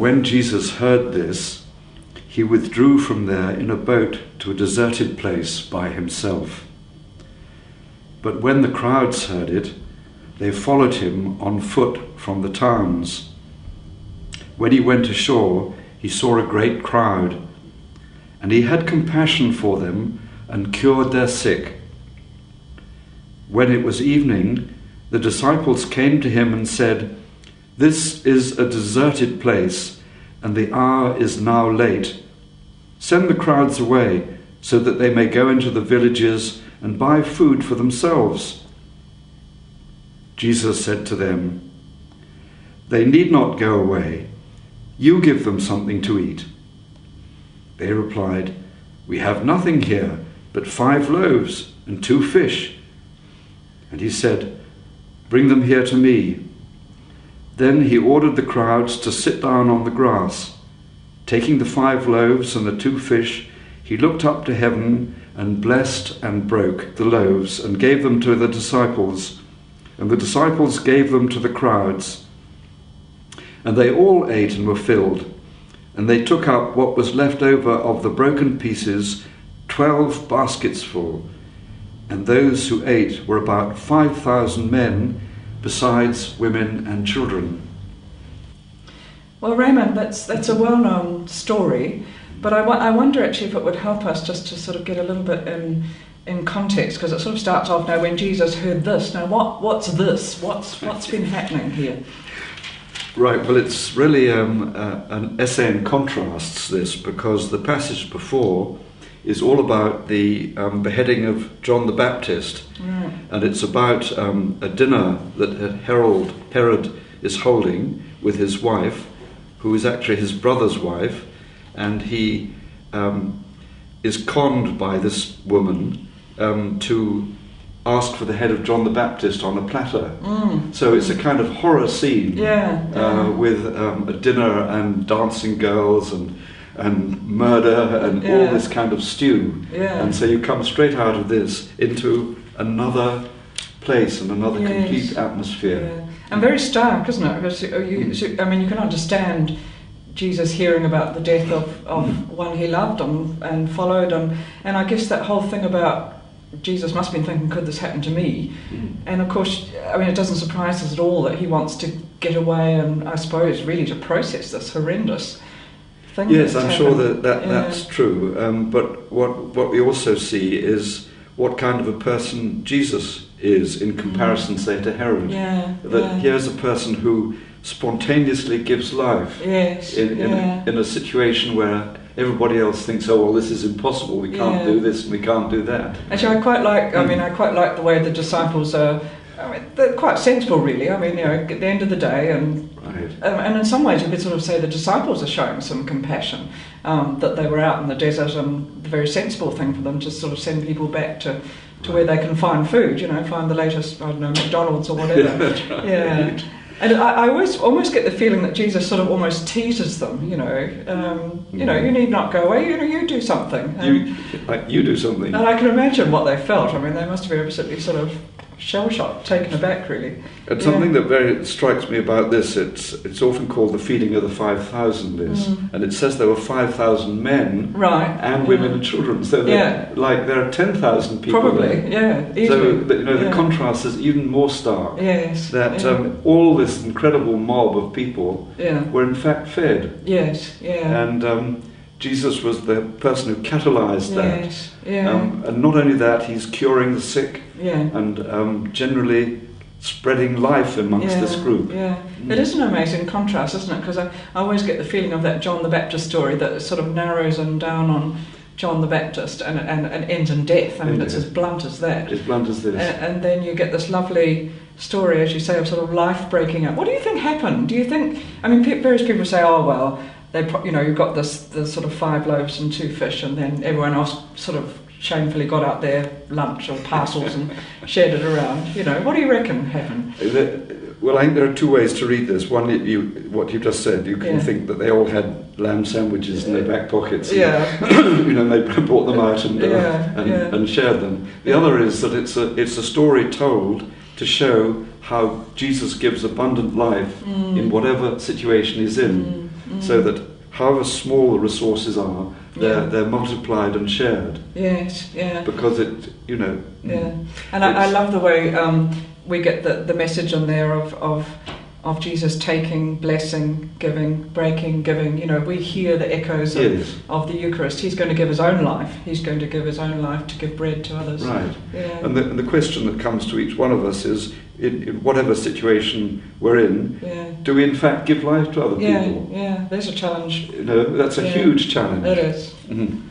when Jesus heard this, he withdrew from there in a boat to a deserted place by himself. But when the crowds heard it, they followed him on foot from the towns. When he went ashore, he saw a great crowd, and he had compassion for them and cured their sick. When it was evening, the disciples came to him and said, "This is a deserted place, and the hour is now late. Send the crowds away, so that they may go into the villages and buy food for themselves." Jesus said to them, "They need not go away. You give them something to eat." They replied, "We have nothing here but 5 loaves and 2 fish." And he said, "Bring them here to me." Then he ordered the crowds to sit down on the grass. Taking the 5 loaves and the 2 fish, he looked up to heaven and blessed and broke the loaves and gave them to the disciples, and the disciples gave them to the crowds. And they all ate and were filled, and they took up what was left over of the broken pieces, 12 baskets full. And those who ate were about 5,000 men, besides women and children. Well, Raymond, that's a well-known story, but I wonder actually if it would help us just to sort of get a little bit in context, because it sort of starts off now when Jesus heard this. Now, what's this? What's been happening here? Right, well, it's really an essay in contrasts, this, because the passage before is all about the beheading of John the Baptist. Right. And it's about a dinner that Herod is holding with his wife, who is actually his brother's wife, and he is conned by this woman to ask for the head of John the Baptist on a platter. So it's a kind of horror scene with a dinner and dancing girls and murder and all this kind of stew. And so you come straight out of this into another place and another complete atmosphere. And very stark, isn't it? Because you can understand Jesus hearing about the death of one he loved and followed, and I guess that whole thing about Jesus must have been thinking, could this happen to me? And of course, I mean, it doesn't surprise us at all that he wants to get away and, I suppose, really to process this horrendous thing. Yes, I'm sure that's true. But what we also see is what kind of a person Jesus is in comparison, say, to Herod. Here's a person who spontaneously gives life in a situation where everybody else thinks, oh well, this is impossible, we can't do this and we can't do that. Actually, I quite like the way the disciples are. I mean, they're quite sensible, really. I mean, at the end of the day, and in some ways you could sort of say the disciples are showing some compassion, that they were out in the desert, and the very sensible thing for them to sort of send people back to where they can find food, find the latest, I don't know, McDonald's or whatever. Right. And I almost get the feeling that Jesus sort of almost teases them, you need not go away, you do something. You do something. And I can imagine what they felt. I mean, they must have been absolutely sort of shell-shocked, taken aback, really. And something that very strikes me about this, it's often called the feeding of the 5,000, and it says there were 5,000 men and women and children, so there are 10,000 people probably there. Easily. So the contrast is even more stark. All this incredible mob of people were in fact fed. And Jesus was the person who catalysed that. And not only that, he's curing the sick and generally spreading life amongst this group. It is an amazing contrast, isn't it? Because I always get the feeling of that John the Baptist story that sort of narrows and down on John the Baptist and ends in death. I mean, it's as blunt as that. As blunt as this. And then you get this lovely story, as you say, of sort of life breaking up. What do you think happened? Do you think, I mean, various people say, oh, well, you've got the sort of 5 loaves and 2 fish, and then everyone else sort of shamefully got out their lunch or parcels and shared it around. What do you reckon happened? Well, I think there are 2 ways to read this. One, what you just said, you can think that they all had lamb sandwiches in their back pockets. And they brought them out and shared them. The other is that it's a story told to show how Jesus gives abundant life in whatever situation he's in. so that however small the resources are, they're multiplied and shared. Yes, yeah. Because it, you know. Yeah, and I love the way we get the message on there of Jesus taking, blessing, giving, breaking, giving. You know, we hear the echoes of the Eucharist. He's going to give his own life. He's going to give his own life to give bread to others. Right. Yeah. And the question that comes to each one of us is, in whatever situation we're in, do we in fact give life to other people? Yeah, there's a challenge. You know, that's a huge challenge. It is. Mm-hmm.